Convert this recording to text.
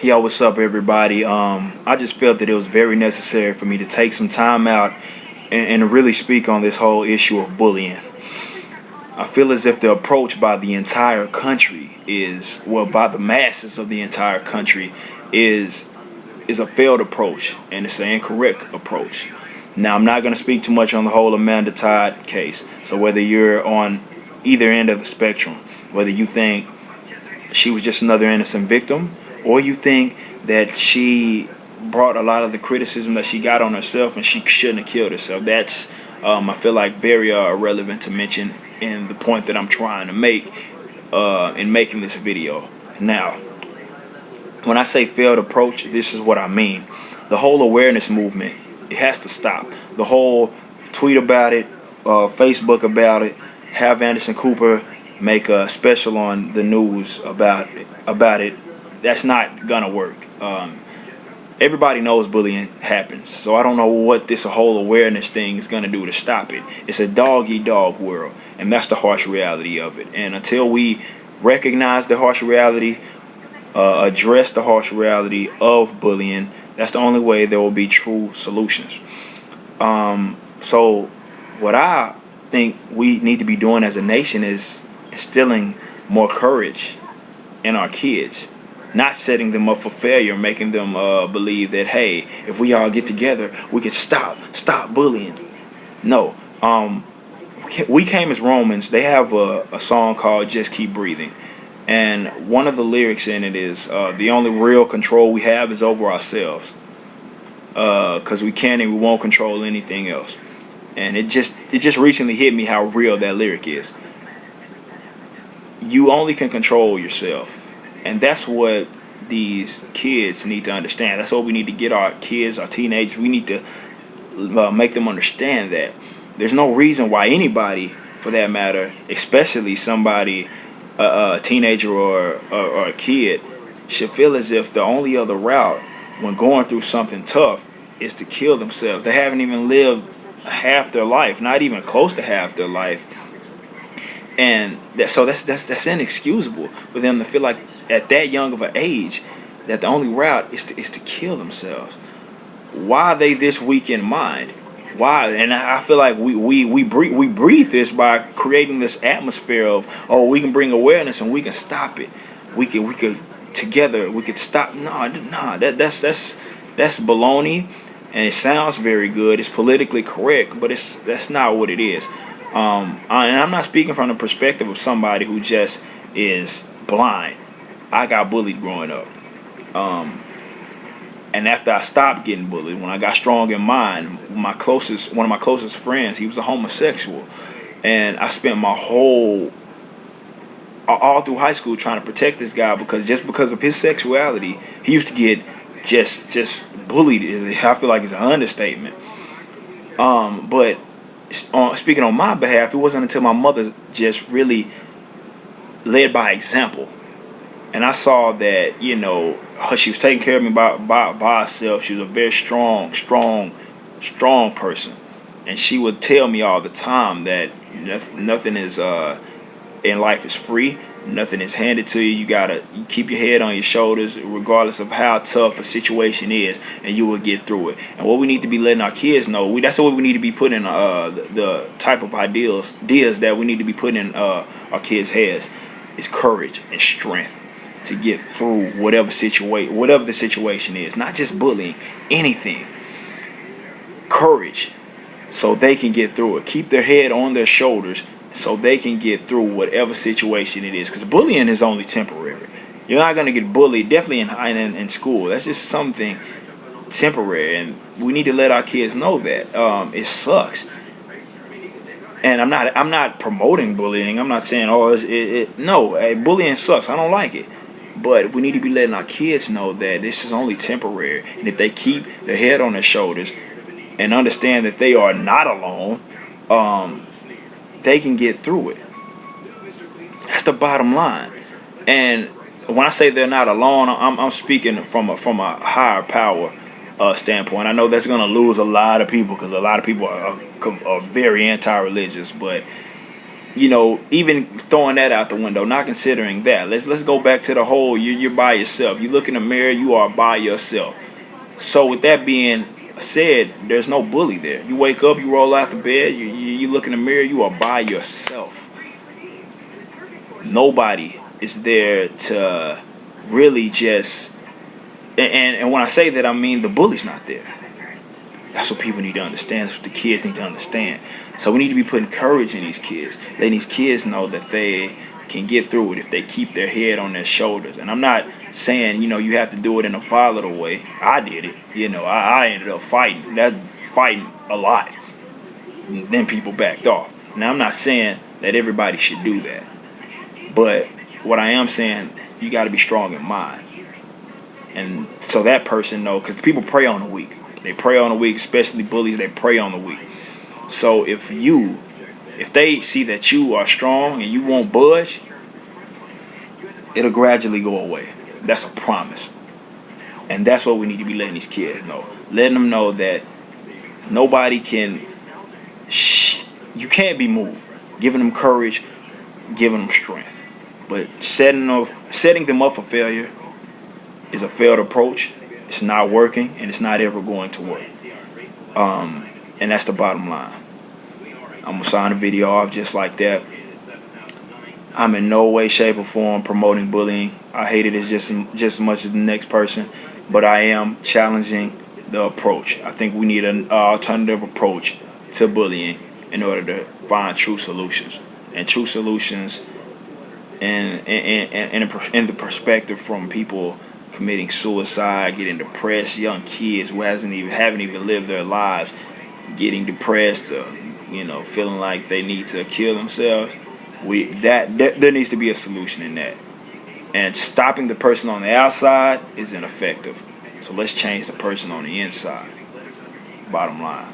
Yo, what's up, everybody? I just felt that it was very necessary for me to take some time out and really speak on this whole issue of bullying. I feel as if the approach by the entire country is, well, by the masses of the entire country, is is a failed approach and it's an incorrect approach. Now, I'm not going to speak too much on the whole Amanda Todd case. So whether you're on either end of the spectrum, whether you think she was just another innocent victim, or you think that she brought a lot of the criticism that she got on herself and she shouldn't have killed herself. That's, I feel like, very irrelevant to mention in the point that I'm trying to make in making this video. Now, when I say failed approach, this is what I mean. The whole awareness movement, it has to stop. The whole tweet about it, Facebook about it, have Anderson Cooper make a special on the news about it. That's not gonna work. Everybody knows bullying happens, so I don't know what this whole awareness thing is gonna do to stop it. It's a dog eat dog world, and that's the harsh reality of it. And until we recognize the harsh reality, address the harsh reality of bullying, that's the only way there will be true solutions. So, what I think we need to be doing as a nation is instilling more courage in our kids, not setting them up for failure, making them believe that, hey, if we all get together, we can stop bullying. No, we came as Romans. They have a song called "Just Keep Breathing." And one of the lyrics in it is, the only real control we have is over ourselves. Because we can and we won't control anything else. And it just recently hit me how real that lyric is. You only can control yourself. And that's what these kids need to understand. That's what we need to get our kids, our teenagers. We need to make them understand that. There's no reason why anybody, for that matter, especially somebody, a teenager or a kid, should feel as if the only other route when going through something tough is to kill themselves. They haven't even lived half their life, not even close to half their life, and that's inexcusable for them to feel like at that young of an age that the only route is to kill themselves. Why are they this weak in mind? Why? And I feel like we breathe this by creating this atmosphere of, oh, we can bring awareness and we can stop it. We could together we could stop. That's baloney, and it sounds very good. It's politically correct, but that's not what it is. And I'm not speaking from the perspective of somebody who just is blind. I got bullied growing up. And after I stopped getting bullied, when I got strong in mind, one of my closest friends, he was a homosexual, and I spent my all through high school trying to protect this guy because of his sexuality, he used to get just bullied. I feel like it's an understatement. But speaking on my behalf, it wasn't until my mother just really led by example. And I saw that, she was taking care of me by herself. She was a very strong person. And she would tell me all the time that nothing is in life is free. Nothing is handed to you. You gotta keep your head on your shoulders, regardless of how tough a situation is, and you will get through it. And what we need to be letting our kids know, that's what we need to be putting the type of ideas that we need to be putting in our kids' heads is courage and strength to get through whatever the situation is. Not just bullying, anything. Courage, so they can get through it. Keep their head on their shoulders, so they can get through whatever situation it is. Because bullying is only temporary. You're not gonna get bullied, definitely in school. That's just something temporary, and we need to let our kids know that it sucks. And I'm not promoting bullying. I'm not saying no, bullying sucks. I don't like it. But we need to be letting our kids know that this is only temporary. And if they keep their head on their shoulders and understand that they are not alone, they can get through it. That's the bottom line. And when I say they're not alone, I'm speaking from a higher power standpoint. I know that's going to lose a lot of people because a lot of people are very anti-religious. But even throwing that out the window, not considering that. Let's go back to the whole you're by yourself. You look in the mirror, you are by yourself. So with that being said, there's no bully there. You wake up, you roll out the bed, you look in the mirror, you are by yourself. Nobody is there to really just and when I say that, I mean the bully's not there. That's what people need to understand. That's what the kids need to understand. So we need to be putting courage in these kids, letting these kids know that they can get through it if they keep their head on their shoulders. And I'm not saying, you have to do it in a volatile way. I did it. I ended up fighting a lot. And then people backed off. Now, I'm not saying that everybody should do that. But what I am saying, you got to be strong in mind. And so that person know, because people prey on the weak. They prey on the weak, especially bullies, they prey on the weak. So if they see that you are strong and you won't budge, it'll gradually go away. That's a promise. And that's what we need to be letting these kids know. Letting them know that nobody can, you can't be moved. Giving them courage, giving them strength. But setting them up for failure is a failed approach. It's not working, and it's not ever going to work. And that's the bottom line. I'm going to sign a video off just like that. I'm in no way, shape, or form promoting bullying. I hate it just as much as the next person, but I am challenging the approach. I think we need an alternative approach to bullying in order to find true solutions. And true solutions in the perspective from people committing suicide, getting depressed, young kids who haven't even lived their lives, getting depressed, feeling like they need to kill themselves. There needs to be a solution in that. And stopping the person on the outside is ineffective. So let's change the person on the inside. Bottom line.